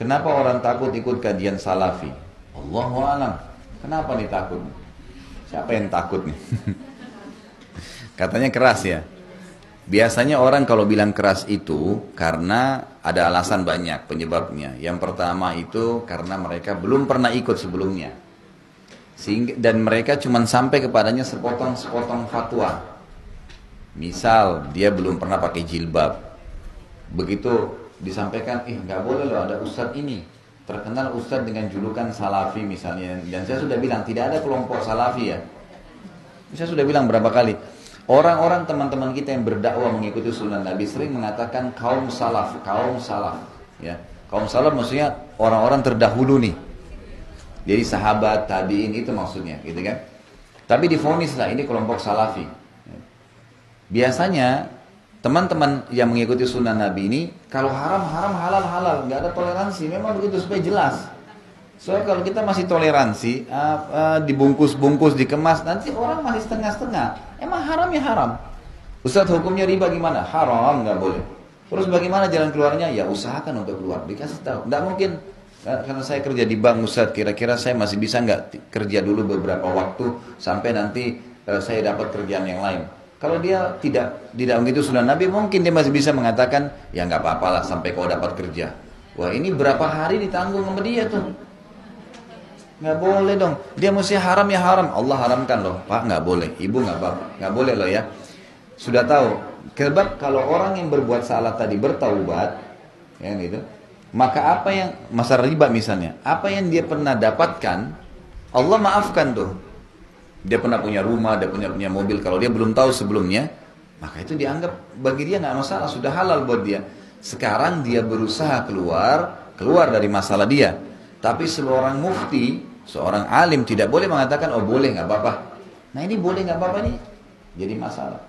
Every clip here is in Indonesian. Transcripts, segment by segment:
Kenapa orang takut ikut kajian salafi? Allahu a'lam. Kenapa nih takut? Siapa yang takut nih? Katanya keras ya. Biasanya orang kalau bilang keras itu karena ada alasan banyak penyebabnya. Yang pertama itu karena mereka belum pernah ikut sebelumnya. Dan mereka cuma sampai kepadanya sepotong-sepotong fatwa. Misal dia belum pernah pakai jilbab. Begitu disampaikan, nggak boleh loh ada ustadz ini. Terkenal ustadz dengan julukan salafi misalnya. Dan saya sudah bilang tidak ada kelompok salafi ya. Saya sudah bilang berapa kali. Orang-orang teman-teman kita yang berdakwah mengikuti sunnah Nabi sering mengatakan kaum salaf, kaum salaf. Ya. Kaum salaf maksudnya orang-orang terdahulu nih. Jadi sahabat, tabi'in itu maksudnya, gitu kan? Tapi divonis lah ini kelompok salafi. Biasanya teman-teman yang mengikuti sunnah Nabi ini kalau haram haram, halal halal, nggak ada toleransi. Memang begitu supaya jelas. Soalnya kalau kita masih toleransi, dibungkus-bungkus, dikemas, nanti orang masih setengah-setengah. Emang haram ya haram. Ustaz hukumnya riba gimana? Haram, nggak boleh. Terus bagaimana jalan keluarnya? Ya usahakan untuk keluar. Dikasih tahu. Nggak mungkin. Karena saya kerja di bank Ustaz, kira-kira saya masih bisa nggak kerja dulu beberapa waktu sampai nanti saya dapat kerjaan yang lain. Kalau dia tidak begitu sunnah Nabi, mungkin dia masih bisa mengatakan, ya nggak apa-apa lah sampai kau dapat kerja. Wah ini berapa hari ditanggung sama dia tuh? Nggak boleh dong. Dia mesti haram ya haram. Allah haramkan loh. Pak nggak boleh. Ibu nggak boleh loh ya. Sudah tahu. Sebab kalau orang yang berbuat salah tadi bertaubat, ya gitu. Maka apa yang masalah riba misalnya, apa yang dia pernah dapatkan, Allah maafkan tuh. Dia pernah punya rumah, dia punya mobil. Kalau dia belum tahu sebelumnya, maka itu dianggap bagi dia nggak masalah, sudah halal buat dia. Sekarang dia berusaha keluar dari masalah dia. Tapi seorang mufti, seorang alim tidak boleh mengatakan, oh boleh nggak apa-apa. Nah ini boleh nggak apa-apa nih, jadi masalah.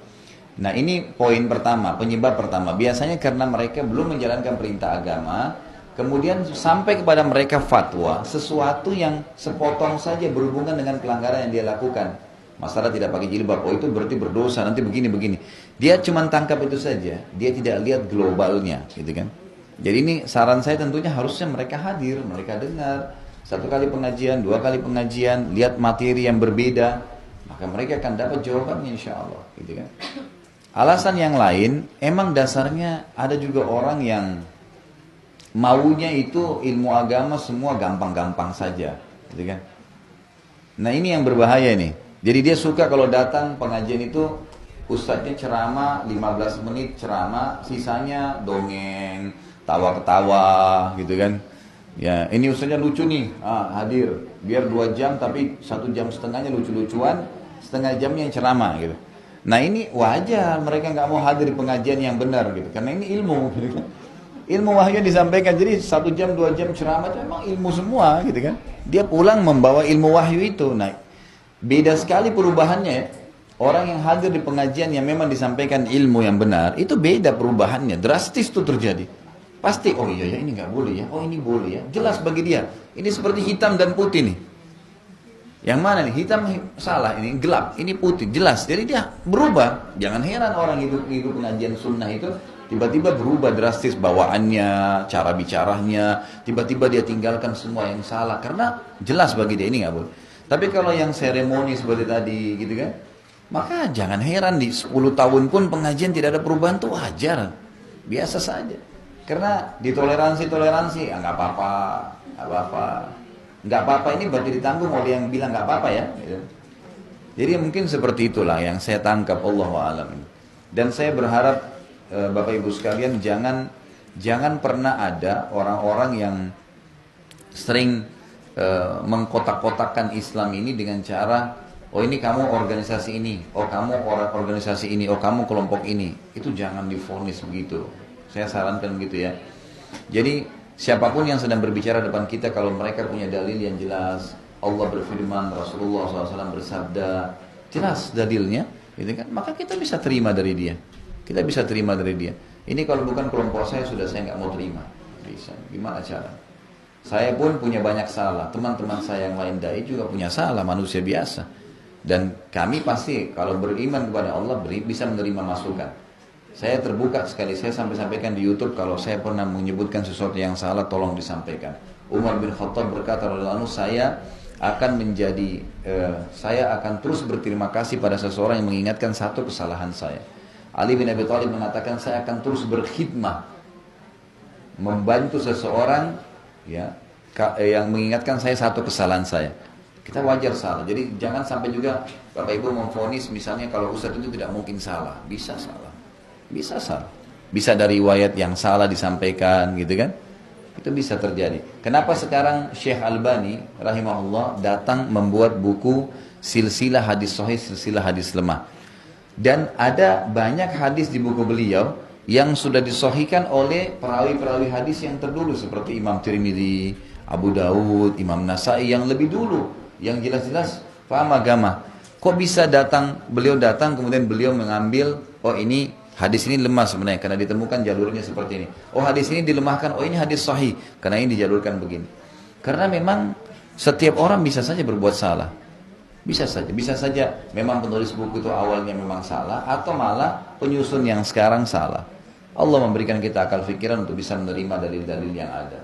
Nah ini poin pertama, penyebab pertama. Biasanya karena mereka belum menjalankan perintah agama, kemudian sampai kepada mereka fatwa, sesuatu yang sepotong saja berhubungan dengan pelanggaran yang dia lakukan. Masalah tidak pakai jilbab, oh itu berarti berdosa, nanti begini-begini. Dia cuma tangkap itu saja, dia tidak lihat globalnya, gitu kan. Jadi ini saran saya tentunya harusnya mereka hadir, mereka dengar. 1 kali pengajian, 2 kali pengajian, lihat materi yang berbeda, maka mereka akan dapat jawabannya insya Allah, gitu kan. Alasan yang lain, emang dasarnya ada juga orang yang maunya itu ilmu agama semua gampang-gampang saja, gitu kan. Nah ini yang berbahaya nih. Jadi dia suka kalau datang pengajian itu ustadznya ceramah 15 menit ceramah, sisanya dongeng, tawa-ketawa, gitu kan. Ya ini ustadznya lucu nih, hadir, biar 2 jam tapi 1 jam setengahnya lucu-lucuan, setengah jamnya yang ceramah, gitu. Nah ini wajar mereka nggak mau hadir di pengajian yang benar, gitu, karena ini ilmu, gitu kan. Ilmu wahyu disampaikan, jadi 1 jam 2 jam ceramah itu memang ilmu semua, gitu kan. Dia pulang membawa ilmu wahyu itu. Nah beda sekali perubahannya ya. Orang yang hadir di pengajian yang memang disampaikan ilmu yang benar, itu beda perubahannya, drastis tuh terjadi. Pasti, oh iya ya ini nggak boleh ya, oh ini boleh ya. Jelas bagi dia, ini seperti hitam dan putih nih. Yang mana nih, hitam salah, ini gelap, ini putih, jelas. Jadi dia berubah. Jangan heran orang hidup pengajian sunnah itu tiba-tiba berubah drastis bawaannya, cara bicaranya, tiba-tiba dia tinggalkan semua yang salah. Karena jelas bagi dia ini nggak boleh. Tapi kalau yang seremoni seperti tadi gitu kan, maka jangan heran di 10 tahun pun pengajian tidak ada perubahan, tuh wajar, biasa saja. Karena ditoleransi, nggak apa-apa, nggak apa-apa. Nggak apa-apa ini berarti ditanggung oleh yang bilang nggak apa-apa ya. Gitu. Jadi mungkin seperti itulah yang saya tangkap, Allahu a'lam. Dan saya berharap Bapak Ibu sekalian jangan pernah ada orang-orang yang sering mengkotak-kotakkan Islam ini dengan cara, oh ini kamu organisasi ini, oh kamu organisasi ini, oh kamu kelompok ini. Itu jangan divonis begitu. Saya sarankan begitu ya. Jadi siapapun yang sedang berbicara depan kita, kalau mereka punya dalil yang jelas, Allah berfirman, Rasulullah SAW bersabda, jelas dalilnya, gitu kan? Maka kita bisa terima dari dia. Kita bisa terima dari dia. Ini kalau bukan kelompok saya, sudah saya nggak mau terima. Bisa. Gimana cara? Saya pun punya banyak salah. Teman-teman saya yang lain dai juga punya salah, manusia biasa. Dan kami pasti kalau beriman kepada Allah bisa menerima masukan. Saya terbuka sekali, saya sampai sampaikan di YouTube kalau saya pernah menyebutkan sesuatu yang salah, tolong disampaikan. Umar bin Khattab berkata, saya akan terus berterima kasih pada seseorang yang mengingatkan satu kesalahan saya. Ali bin Abi Thalib mengatakan, saya akan terus berkhidmah, membantu seseorang ya yang mengingatkan saya satu kesalahan saya. Kita wajar salah, jadi jangan sampai juga Bapak Ibu memvonis misalnya kalau ustadz itu tidak mungkin salah. Bisa salah, bisa salah, bisa dari riwayat yang salah disampaikan gitu kan, itu bisa terjadi. Kenapa sekarang Syekh Albani rahimahullah datang membuat buku silsilah hadis sahih, silsilah hadis lemah, dan ada banyak hadis di buku beliau yang sudah disahihkan oleh perawi-perawi hadis yang terdulu seperti Imam Tirmidzi, Abu Dawud, Imam Nasai yang lebih dulu, yang jelas-jelas paham agama. Kok bisa beliau datang kemudian beliau mengambil, oh ini hadis ini lemah sebenarnya karena ditemukan jalurnya seperti ini. Oh hadis ini dilemahkan, oh ini hadis sahih karena ini dijalurkan begini. Karena memang setiap orang bisa saja berbuat salah. Bisa saja memang penulis buku itu awalnya memang salah atau malah penyusun yang sekarang salah. Allah memberikan kita akal fikiran untuk bisa menerima dalil-dalil yang ada.